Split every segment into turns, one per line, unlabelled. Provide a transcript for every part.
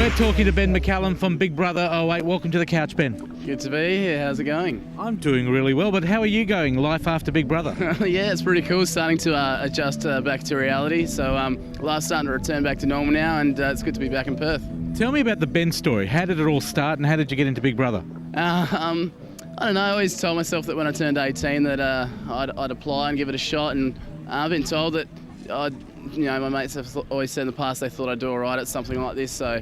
We're talking to Ben McCallum from Big Brother 08. Welcome to the couch, Ben.
Good to be here. How's it going?
I'm doing really well, but how are you going? Life after Big Brother?
Yeah, it's pretty cool. Starting to adjust back to reality. So life's starting to return back to normal now, and it's good to be back in Perth.
Tell me about the Ben story. How did it all start, and how did you get into Big Brother?
I don't know. I always told myself that when I turned 18 that I'd apply and give it a shot, and I've been told that my mates have always said in the past they thought I'd do all right at something like this. So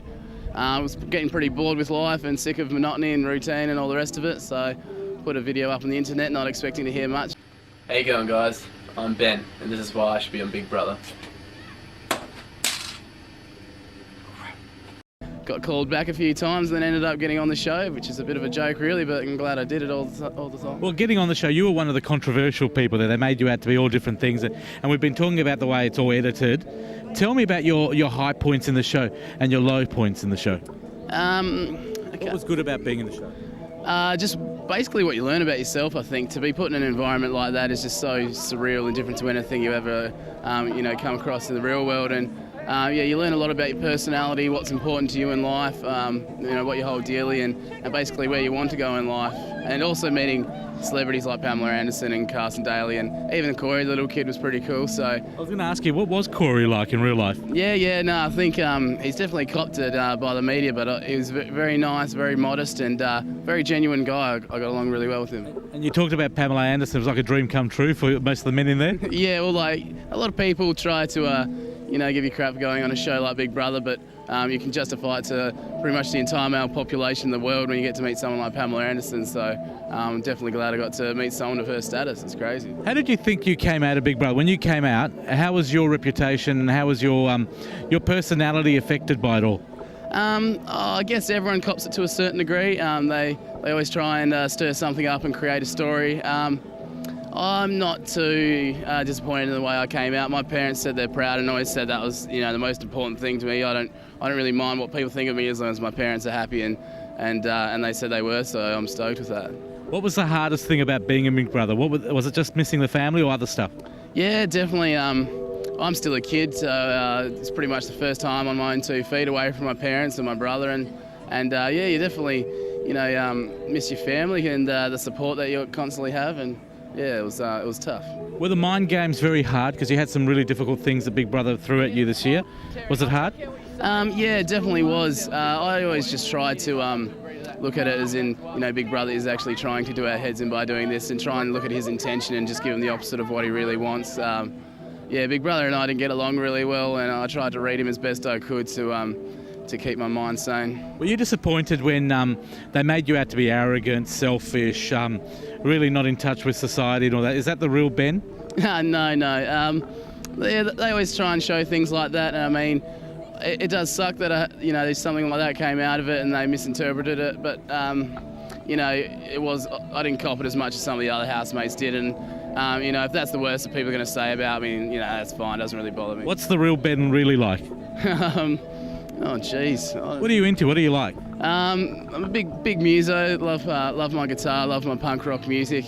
I was getting pretty bored with life and sick of monotony and routine and all the rest of it. So put a video up on the internet, not expecting to hear much.
How you going, guys? I'm Ben, and this is why I should be on Big Brother.
Got called back a few times, then ended up getting on the show, which is a bit of a joke really, but I'm glad I did it all the time.
Well, getting on the show, you were one of the controversial people there. They made you out to be all different things, and we've been talking about the way it's all edited. Tell me about your high points in the show and your low points in the show.
Okay.
What was good about being in the show?
Just basically what you learn about yourself, I think. To be put in an environment like that is just so surreal and different to anything you ever, come across in the real world. And you learn a lot about your personality, what's important to you in life, what you hold dearly, and basically where you want to go in life. And also meeting celebrities like Pamela Anderson and Carson Daly, and even Korra, the little kid, was pretty cool. So
I was going to ask you, what was Korra like in real life?
I think he's definitely copped it by the media, but he was very nice, very modest, and very genuine guy. I got along really well with him.
And you talked about Pamela Anderson. It was like a dream come true for most of the men in there?
Yeah, well, like a lot of people try to give you crap for going on a show like Big Brother, but you can justify it to pretty much the entire male population in the world when you get to meet someone like Pamela Anderson. So I'm definitely glad I got to meet someone of her status. It's crazy.
How did you think you came out of Big Brother? When you came out, how was your reputation and how was your personality affected by it all?
I guess everyone cops it to a certain degree. They always try and stir something up and create a story. I'm not too disappointed in the way I came out. My parents said they're proud and always said that was the most important thing to me. I don't really mind what people think of me as long as my parents are happy, and they said they were, so I'm stoked with that.
What was the hardest thing about being a Big Brother? Was it just missing the family or other stuff?
Yeah, definitely. I'm still a kid, so it's pretty much the first time on my own 2 feet away from my parents and my brother, and you definitely miss your family and the support that you constantly have, and yeah, it was tough.
Were the mind games very hard because you had some really difficult things that Big Brother threw at you this year? Was it hard?
Yeah, it definitely was. I always just tried to look at it as in, Big Brother is actually trying to do our heads in by doing this, and try and look at his intention and just give him the opposite of what he really wants. Big Brother and I didn't get along really well, and I tried to read him as best I could to keep my mind sane.
Were you disappointed when they made you out to be arrogant, selfish, really not in touch with society and all that? Is that the real Ben?
No. They always try and show things like that. I mean, it does suck that there's something like that came out of it and they misinterpreted it. But it was. I didn't cop it as much as some of the other housemates did. And if that's the worst that people are going to say about me, that's fine. It doesn't really bother me.
What's the real Ben really like?
Oh jeez.
What are you into? What do you like?
I'm a big muso. Love my guitar. Love my punk rock music.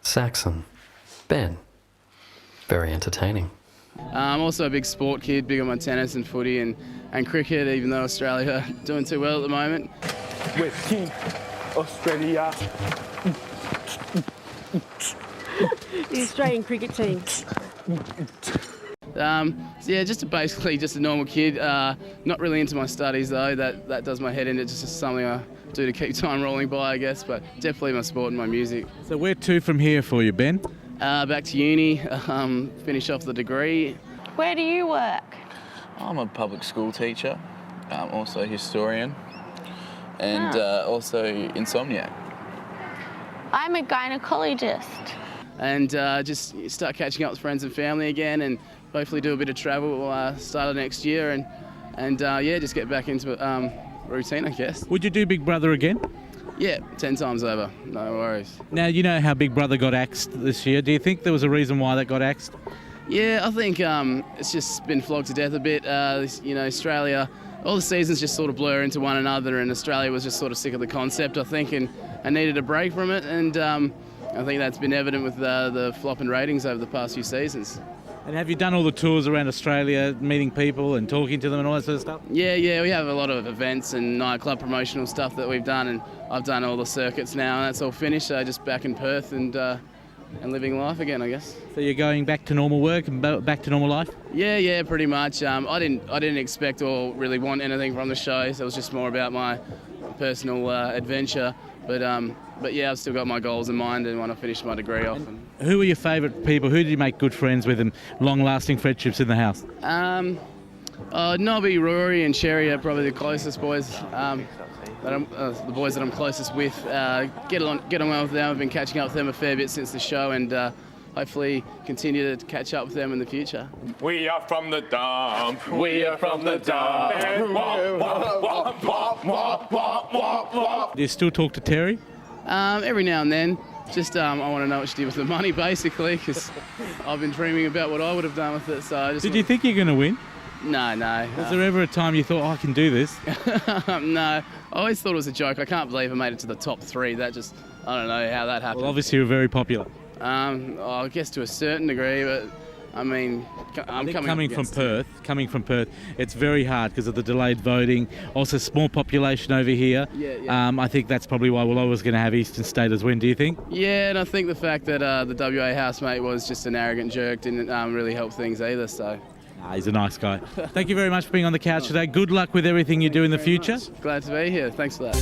Saxon. Ben. Very entertaining.
I'm also a big sport kid, big on my tennis and footy and cricket, even though Australia are doing too well at the moment.
West King, Australia.
The Australian cricket team.
Just a normal kid. Not really into my studies though. That does my head in. It's just something I do to keep time rolling by, I guess. But definitely my sport and my music.
So where to from here for you, Ben?
Back to uni. Finish off the degree.
Where do you work?
I'm a public school teacher, also a historian, and also insomniac.
I'm a gynecologist.
And just start catching up with friends and family again, and hopefully do a bit of travel start of next year, and just get back into routine, I guess.
Would you do Big Brother again?
Yeah, 10 times over, no worries.
Now, you know how Big Brother got axed this year. Do you think there was a reason why that got axed?
Yeah, I think it's just been flogged to death a bit. Australia, all the seasons just sort of blur into one another, and Australia was just sort of sick of the concept, I think, and needed a break from it. And I think that's been evident with the flop in ratings over the past few seasons.
And have you done all the tours around Australia, meeting people and talking to them and all that sort of stuff?
Yeah, we have a lot of events and nightclub promotional stuff that we've done, and I've done all the circuits now, and that's all finished. So just back in Perth and living life again, I guess.
So you're going back to normal work and back to normal life?
Yeah, pretty much. I didn't expect or really want anything from the show, so it was just more about my personal adventure. But yeah, I've still got my goals in mind and want to finish my degree off.
Who are your favourite people? Who did you make good friends with and long-lasting friendships in the house?
Nobby, Rory and Sherry are probably the closest boys. The boys that I'm closest with. Get on well with them. I've been catching up with them a fair bit since the show, and hopefully continue to catch up with them in the future.
We are from the dump. We are from the dump.
Do you still talk to Terry?
Every now and then. Just I want to know what she did with the money, basically, because I've been dreaming about what I would have done with it. So I just
Did you think you're going to win?
No.
Was there ever a time you thought, I can do this?
No. I always thought it was a joke. I can't believe I made it to the top 3. That just, I don't know how that happened.
Well, obviously you're very popular.
I guess to a certain degree, but I mean, I'm
coming from Perth, it's very hard because of the delayed voting. Also, small population over here.
Yeah.
I think that's probably why we're always going to have Eastern Staters win. Do you think?
Yeah, and I think the fact that the WA housemate was just an arrogant jerk didn't really help things either. So.
He's a nice guy. Thank you very much for being on the couch today. Good luck with everything you do in the future.
Glad to be here. Thanks for that.